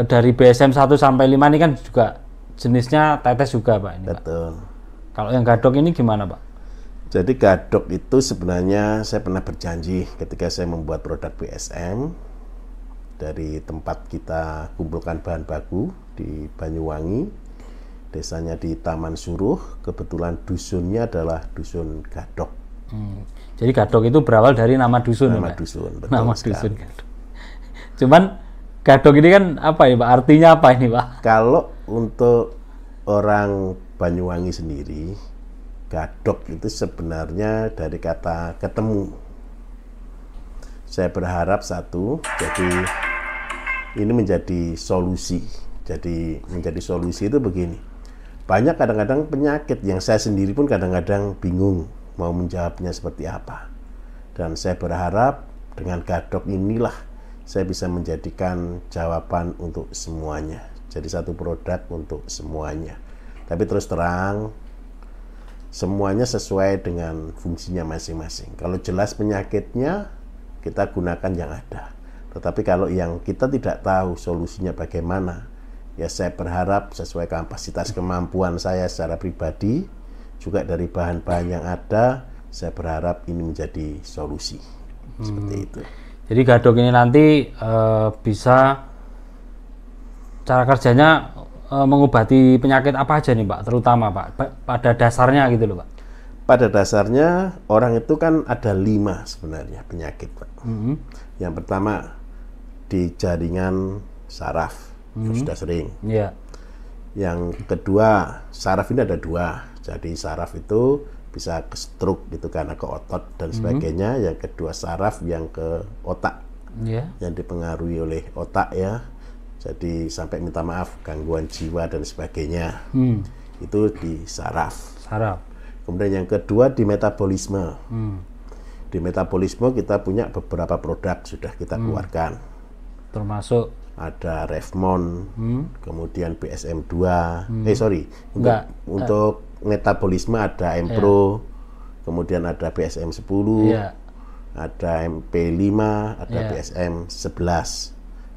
dari BSM 1 sampai 5 ini kan juga jenisnya tetes juga Pak ini. Betul. Pak. Kalau yang gadok ini gimana Pak? Jadi gadok itu sebenarnya saya pernah berjanji ketika saya membuat produk BSM dari tempat kita kumpulkan bahan baku di Banyuwangi, desanya di Taman Suruh, kebetulan dusunnya adalah dusun gadok. Jadi gadok itu berawal dari nama dusun. Nama ya, dusun, betul nama sekali. dusun gadok. Cuman gadok ini kan apa ya Pak? Artinya apa ini Pak? Kalau untuk orang Banyuwangi sendiri, gadok itu sebenarnya dari kata ketemu. Saya berharap satu, jadi ini menjadi solusi. Jadi menjadi solusi itu begini. Banyak kadang-kadang penyakit yang saya sendiri pun kadang-kadang bingung mau menjawabnya seperti apa. Dan saya berharap dengan gadok inilah saya bisa menjadikan jawaban untuk semuanya. Jadi satu produk untuk semuanya. Tapi terus terang, semuanya sesuai dengan fungsinya masing-masing. Kalau jelas penyakitnya, kita gunakan yang ada. Tetapi kalau yang kita tidak tahu solusinya bagaimana, ya saya berharap sesuai kapasitas kemampuan saya secara pribadi, juga dari bahan-bahan yang ada, saya berharap ini menjadi solusi. Seperti itu. Jadi gadok ini nanti bisa cara kerjanya mengobati penyakit apa aja nih Pak, terutama Pak pada dasarnya gitu loh Pak. Pada dasarnya orang itu kan ada 5 sebenarnya penyakit Pak. Yang pertama di jaringan saraf, sudah sering. Iya. Yang kedua, saraf ini ada 2. Jadi saraf itu bisa ke stroke gitu karena ke otot dan sebagainya. Yang kedua saraf yang ke otak, yang dipengaruhi oleh otak ya. Jadi sampai minta maaf gangguan jiwa dan sebagainya. Itu di saraf. Kemudian yang kedua di metabolisme. Di metabolisme kita punya beberapa produk sudah kita keluarkan. Termasuk ada Revmon, kemudian BSM2. Untuk metabolisme ada Empro, kemudian ada BSM10, ada MP5, ada BSM11.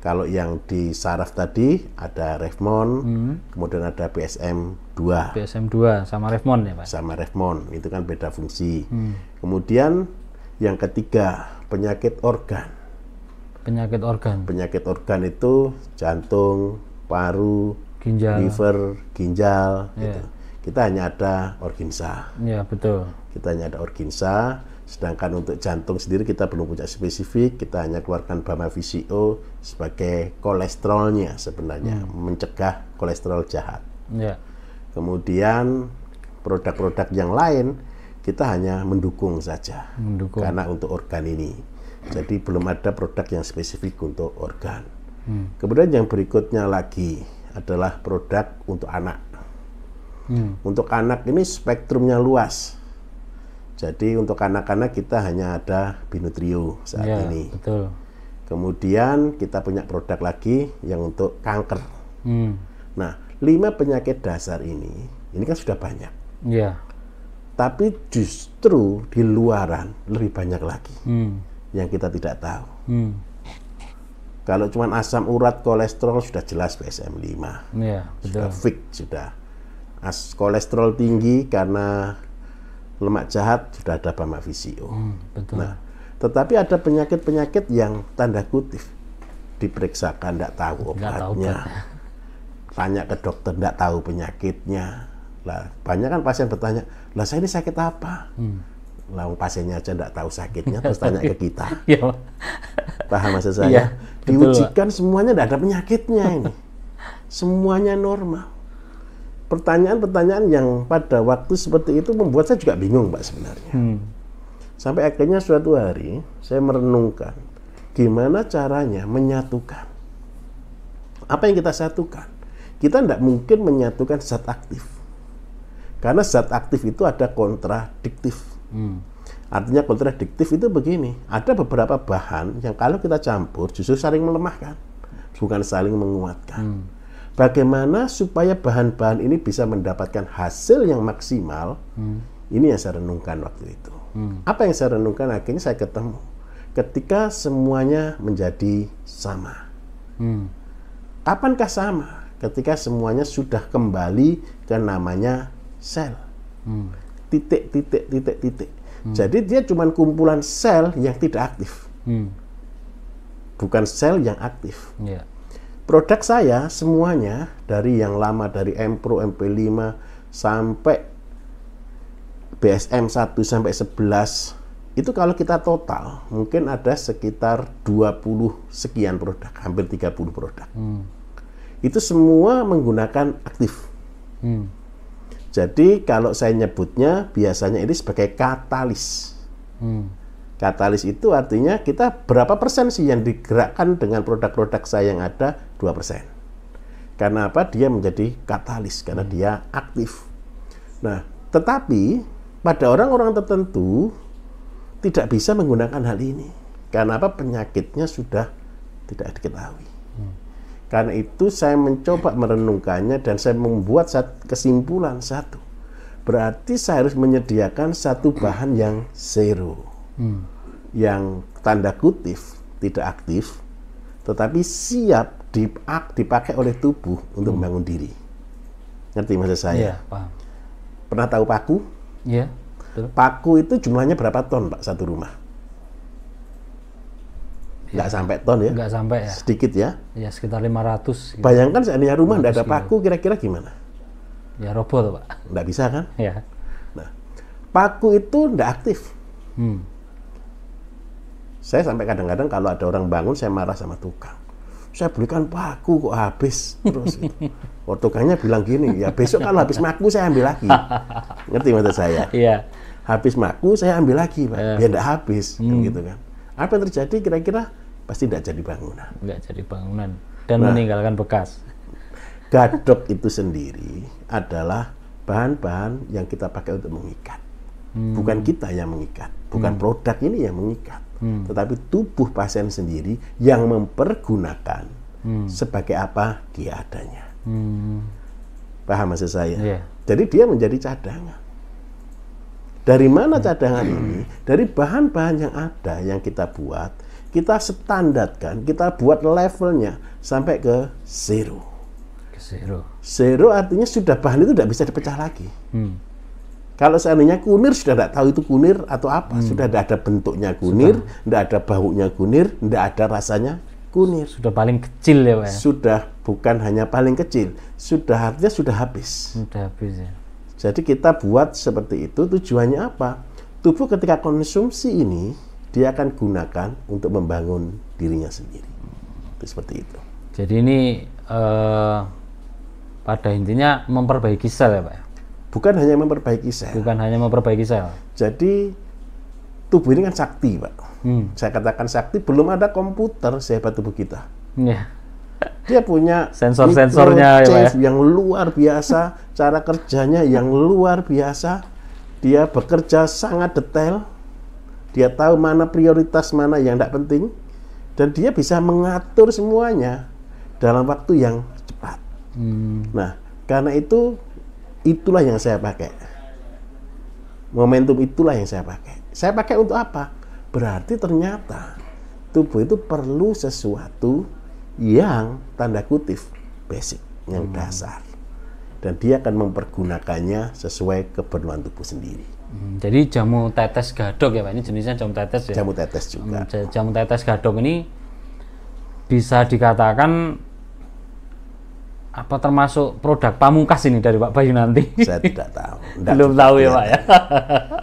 Kalau yang di saraf tadi ada Revmon, kemudian ada BSM2. BSM2 sama Revmon ya Pak? Sama Revmon, itu kan beda fungsi. Kemudian yang ketiga, penyakit organ. Penyakit organ itu jantung, paru, ginjal, liver, ginjal. Gitu. Kita hanya ada Orginsa. Iya betul. Kita hanya ada Orginsa. Sedangkan untuk jantung sendiri kita belum punya spesifik. Kita hanya keluarkan Bama-VCO sebagai kolesterolnya sebenarnya, mencegah kolesterol jahat. Kemudian produk-produk yang lain kita hanya mendukung saja. Karena untuk organ ini. Jadi belum ada produk yang spesifik untuk organ. Kemudian yang berikutnya lagi adalah produk untuk anak. Untuk anak ini spektrumnya luas. Jadi untuk anak-anak kita hanya ada Binutrio saat ini. Betul. Kemudian kita punya produk lagi yang untuk kanker. Nah, 5 penyakit dasar ini kan sudah banyak. Tapi justru di luaran lebih banyak lagi yang kita tidak tahu. Kalau cuma asam urat, kolesterol sudah jelas BSM5. Sudah fix, sudah. Kolesterol tinggi karena lemak jahat sudah ada Bama-VCO. Nah, tetapi ada penyakit-penyakit yang tanda kutip diperiksakan tidak tahu obatnya. Tanya ke dokter tidak tahu penyakitnya. Lah, banyak kan pasien bertanya, "Lah saya ini sakit apa?" Lah pasiennya aja tidak tahu sakitnya terus tanya ke kita. Paham maksud saya? Diujikan semuanya tidak ada penyakitnya ini. Semuanya normal. Pertanyaan-pertanyaan yang pada waktu seperti itu membuat saya juga bingung Pak sebenarnya. Sampai akhirnya suatu hari saya merenungkan gimana caranya menyatukan. Apa yang kita satukan? Kita tidak mungkin menyatukan zat aktif. Karena zat aktif itu ada kontradiktif. Artinya kontradiktif itu begini, ada beberapa bahan yang kalau kita campur justru saling melemahkan, bukan saling menguatkan. Bagaimana supaya bahan-bahan ini bisa mendapatkan hasil yang maksimal? Ini yang saya renungkan waktu itu. Apa yang saya renungkan akhirnya saya ketemu ketika semuanya menjadi sama. Kapankah sama? Ketika semuanya sudah kembali ke namanya sel. Titik. Jadi dia cuma kumpulan sel yang tidak aktif. Bukan sel yang aktif. Produk saya semuanya dari yang lama, dari M-Pro, MP5 sampai BSM 1 sampai 11, itu kalau kita total mungkin ada sekitar 20 sekian produk, hampir 30 produk. Itu semua menggunakan aktif. Jadi kalau saya nyebutnya biasanya ini sebagai katalis. Katalis itu artinya kita berapa persen sih yang digerakkan dengan produk-produk saya yang ada? 2%. Karena apa? Dia menjadi katalis, karena dia aktif. Nah, tetapi pada orang-orang tertentu tidak bisa menggunakan hal ini. Karena apa? Penyakitnya sudah tidak diketahui. Karena itu saya mencoba merenungkannya dan saya membuat kesimpulan satu. Berarti saya harus menyediakan satu bahan yang zero. Yang tanda kutip tidak aktif, tetapi siap dipakai oleh tubuh untuk membangun diri. Ngerti maksud saya? Iya, paham. Pernah tahu paku? Iya, betul. Paku itu jumlahnya berapa ton, Pak, satu rumah? Nggak sampai ton ya? Nggak sampai ya? Sedikit ya? Ya, sekitar 500. Gitu. Bayangkan seandainya rumah nggak ada paku, kira-kira gimana? Ya, roboh tuh, Pak. Nggak bisa kan? Ya. Nah, paku itu nggak aktif. Saya sampai kadang-kadang kalau ada orang bangun, saya marah sama tukang. Saya belikan paku kok habis terus. Tukangnya bilang gini, ya besok kalau habis paku saya ambil lagi. Ngerti maksud saya? Iya. Habis paku saya ambil lagi, Pak. Biar tidak habis, gitu kan. Apa yang terjadi kira-kira? Pasti tidak jadi bangunan. Nggak jadi bangunan dan meninggalkan bekas. Gadok itu sendiri adalah bahan-bahan yang kita pakai untuk mengikat. Bukan kita yang mengikat, bukan produk ini yang mengikat. Tetapi tubuh pasien sendiri yang mempergunakan sebagai apa dia adanya. Paham maksud saya? Yeah. Jadi dia menjadi cadangan. Dari mana cadangan ini? Dari bahan-bahan yang ada yang kita buat, kita standarkan, kita buat levelnya sampai ke zero. Zero artinya sudah bahan itu tidak bisa dipecah lagi. Kalau seandainya kunir sudah tidak tahu itu kunir atau apa, sudah tidak ada bentuknya kunir, tidak ada baunya kunir, tidak ada rasanya kunir. Sudah paling kecil ya, Pak ya? Sudah bukan hanya paling kecil, sudah artinya sudah habis. Sudah habis ya. Jadi kita buat seperti itu, tujuannya apa? Tubuh ketika konsumsi ini, dia akan gunakan untuk membangun dirinya sendiri. Itu seperti itu. Jadi ini pada intinya memperbaiki sel ya, Pak ya? Bukan hanya memperbaiki sel. Bukan hanya memperbaiki sel. Jadi tubuh ini kan sakti, Pak. Saya katakan sakti, belum ada komputer sehebat tubuh kita. Yeah. Dia punya sensor-sensornya ya, yang luar biasa, cara kerjanya yang luar biasa. Dia bekerja sangat detail. Dia tahu mana prioritas, mana yang tidak penting, dan dia bisa mengatur semuanya dalam waktu yang cepat. Nah, karena itulah yang saya pakai. Momentum itulah yang saya pakai. Saya pakai untuk apa? Berarti ternyata tubuh itu perlu sesuatu yang tanda kutip basic, yang dasar. Dan dia akan mempergunakannya sesuai keperluan tubuh sendiri. Jadi jamu tetes gadok ya, Pak? Ini jenisnya jamu tetes ya? Jamu tetes juga. Jamu tetes gadok ini bisa dikatakan apa termasuk produk pamungkas ini dari Pak Bayu nanti? Saya tidak tahu. Belum tahu ya, Pak ya.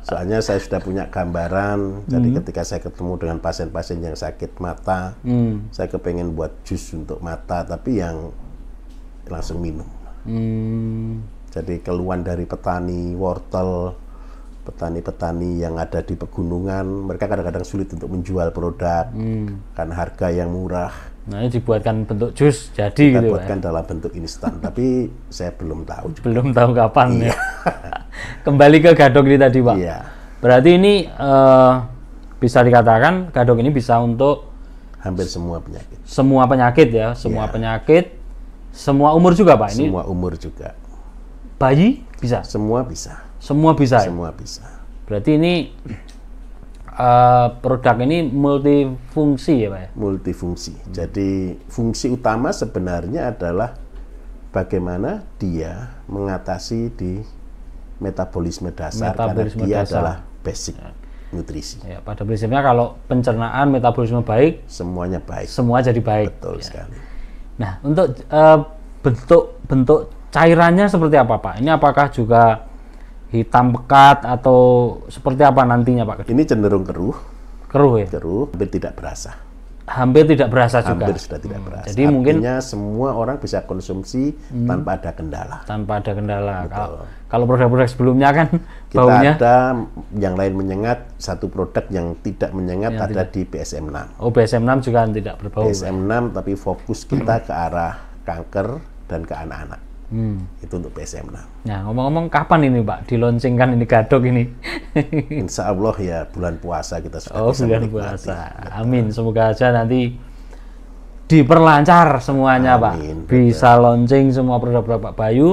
Soalnya saya sudah punya gambaran. Jadi ketika saya ketemu dengan pasien-pasien yang sakit mata, saya kepengen buat jus untuk mata, tapi yang langsung minum. Jadi keluhan dari petani wortel, petani-petani yang ada di pegunungan, mereka kadang-kadang sulit untuk menjual produk karena harga yang murah. Nah, ini dibuatkan bentuk jus jadi kita gitu, buatkan dalam bentuk instan, tapi saya belum tahu juga. Belum tahu kapan ya. Kembali ke gadok ini tadi, Pak. Iya. Berarti ini bisa dikatakan gadok ini bisa untuk hampir semua penyakit. Semua penyakit ya, semua penyakit, semua umur juga, Pak. Ini semua umur juga. Bayi bisa? Semua bisa. Semua bisa. Semua bisa. Berarti ini produk ini multifungsi ya Pak ya? Multifungsi. Jadi fungsi utama sebenarnya adalah bagaimana dia mengatasi di metabolisme dasar, karena dia adalah basic nutrisi. Ya, pada prinsipnya kalau pencernaan, metabolisme baik, semuanya baik. Semua jadi baik. Betul sekali. Nah, untuk bentuk cairannya seperti apa Pak? Ini apakah juga hitam pekat atau seperti apa nantinya Pak? Ini cenderung keruh. Keruh ya? Keruh, hampir tidak berasa. Hampir tidak berasa juga? Hampir sudah tidak berasa. Jadi artinya semua orang bisa konsumsi tanpa ada kendala. Tanpa ada kendala. Kalau produk-produk sebelumnya kan baunya? Kita ada yang lain menyengat, satu produk yang tidak menyengat yang ada di BSM 6. Oh, BSM 6 juga tidak berbau? BSM 6 tapi fokus kita ke arah kanker dan ke anak-anak. Itu untuk BSM 6. Nah, ngomong-ngomong kapan ini Pak diluncurkan ini Gadok ini? Insya Allah ya bulan puasa kita sudah bisa bulan menikmati. Puasa. Amin. Semoga aja nanti diperlancar semuanya. Amin, Pak. Bisa launching semua produk-produk Pak Bayu.